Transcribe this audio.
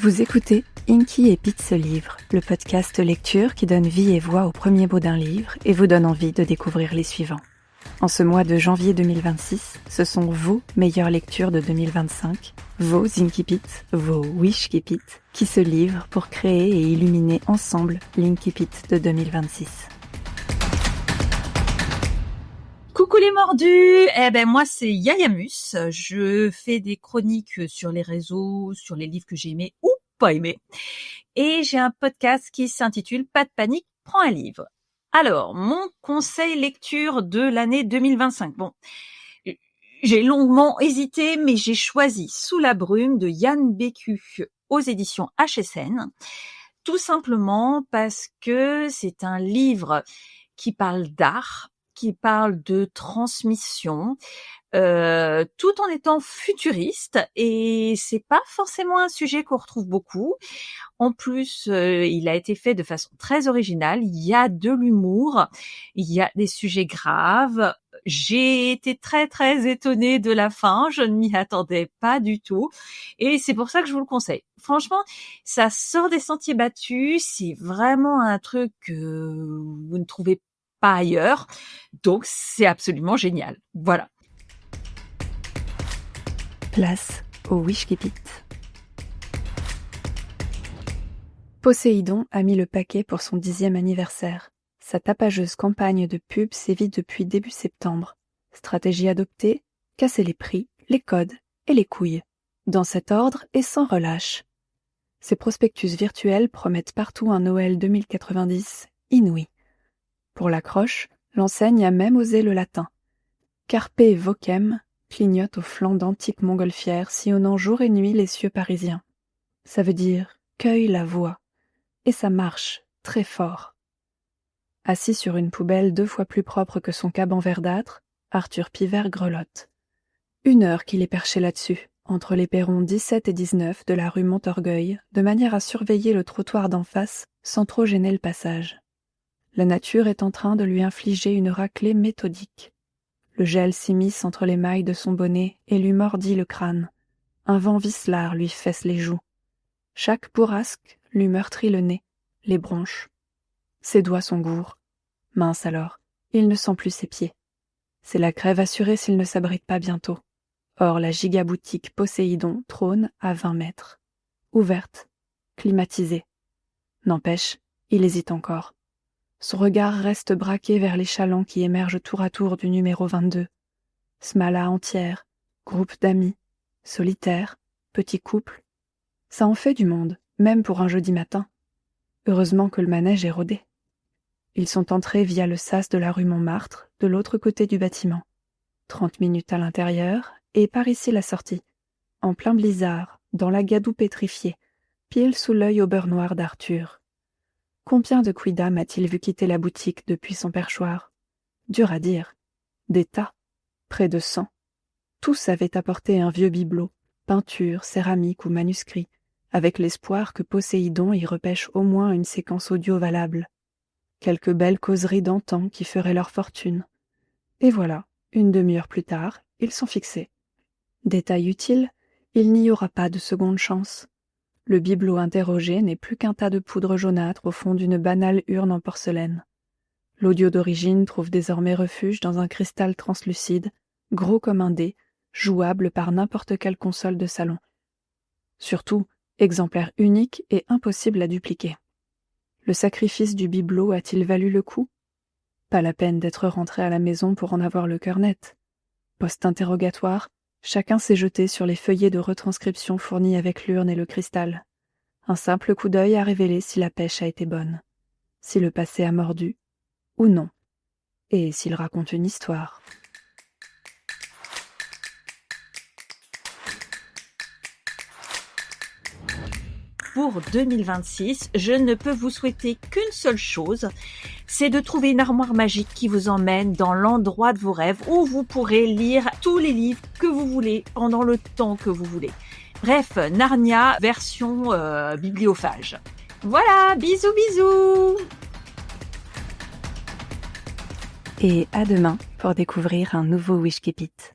Vous écoutez Inky et Pete se livrent, le podcast lecture qui donne vie et voix au premier mot d'un livre et vous donne envie de découvrir les suivants. En ce mois de janvier 2026, ce sont vos meilleures lectures de 2025, vos Inky Pete, vos Wishky Pete, qui se livrent pour créer et illuminer ensemble l'Inky Pete de 2026. Coucou les mordus, moi c'est Yayamus, je fais des chroniques sur les réseaux, sur les livres que j'ai aimés ou pas aimés, et j'ai un podcast qui s'intitule Pas de panique, prends un livre. Alors, mon conseil lecture de l'année 2025, j'ai longuement hésité, mais j'ai choisi Sous la brume de Yann Bécu aux éditions HSN, tout simplement parce que c'est un livre qui parle d'art, qui parle de transmission, tout en étant futuriste, et c'est pas forcément un sujet qu'on retrouve beaucoup. En plus, il a été fait de façon très originale. Il y a de l'humour, il y a des sujets graves. J'ai été très très étonnée de la fin, je ne m'y attendais pas du tout, et c'est pour ça que je vous le conseille. Franchement, ça sort des sentiers battus, c'est vraiment un truc que vous ne trouvez pas ailleurs, donc c'est absolument génial. Voilà. Place au Wishky Pete. Poséidon a mis le paquet pour son 10e anniversaire. Sa tapageuse campagne de pub sévit depuis début septembre. Stratégie adoptée, casser les prix, les codes et les couilles. Dans cet ordre et sans relâche. Ses prospectus virtuels promettent partout un Noël 2090 inouï. Pour l'accroche, l'enseigne a même osé le latin. Carpe vocem clignote au flanc d'antiques montgolfières sillonnant jour et nuit les cieux parisiens. Ça veut dire « cueille la voix ». Et ça marche très fort. Assis sur une poubelle 2 fois plus propre que son caban verdâtre, Arthur Pivert grelotte. 1 heure qu'il est perché là-dessus, entre les perrons 17 et 19 de la rue Montorgueil, de manière à surveiller le trottoir d'en face sans trop gêner le passage. La nature est en train de lui infliger une raclée méthodique. Le gel s'immisce entre les mailles de son bonnet et lui mordit le crâne. Un vent vicelard lui fesse les joues. Chaque bourrasque lui meurtrit le nez, les bronches. Ses doigts sont gourds. Mince alors, il ne sent plus ses pieds. C'est la crève assurée s'il ne s'abrite pas bientôt. Or la gigaboutique Poséidon trône à 20 mètres. Ouverte, climatisée. N'empêche, il hésite encore. Son regard reste braqué vers les chalands qui émergent tour à tour du numéro 22. Smala entière, groupe d'amis, solitaire, petit couple. Ça en fait du monde, même pour un jeudi matin. Heureusement que le manège est rodé. Ils sont entrés via le sas de la rue Montmartre, de l'autre côté du bâtiment. 30 minutes à l'intérieur, et par ici la sortie. En plein blizzard, dans la gadoue pétrifiée, pile sous l'œil au beurre noir d'Arthur. Combien de quidam a-t-il vu quitter la boutique depuis son perchoir? Dur à dire. Des tas. Près de 100. Tous avaient apporté un vieux bibelot, peinture, céramique ou manuscrit, avec l'espoir que Poséidon y repêche au moins une séquence audio valable. Quelques belles causeries d'antan qui feraient leur fortune. Et voilà, 1 demi-heure plus tard, ils sont fixés. Détail utile, il n'y aura pas de seconde chance. Le bibelot interrogé n'est plus qu'un tas de poudre jaunâtre au fond d'une banale urne en porcelaine. L'audio d'origine trouve désormais refuge dans un cristal translucide, gros comme un dé, jouable par n'importe quelle console de salon. Surtout, exemplaire unique et impossible à dupliquer. Le sacrifice du bibelot a-t-il valu le coup? Pas la peine d'être rentré à la maison pour en avoir le cœur net. Post-interrogatoire, chacun s'est jeté sur les feuillets de retranscription fournis avec l'urne et le cristal. Un simple coup d'œil a révélé si la pêche a été bonne, si le passé a mordu, ou non, et s'il raconte une histoire. Pour 2026, je ne peux vous souhaiter qu'une seule chose, c'est de trouver une armoire magique qui vous emmène dans l'endroit de vos rêves où vous pourrez lire tous les livres que vous voulez pendant le temps que vous voulez. Bref, Narnia version bibliophage. Voilà, bisous bisous. Et à demain pour découvrir un nouveau Wishky Pete.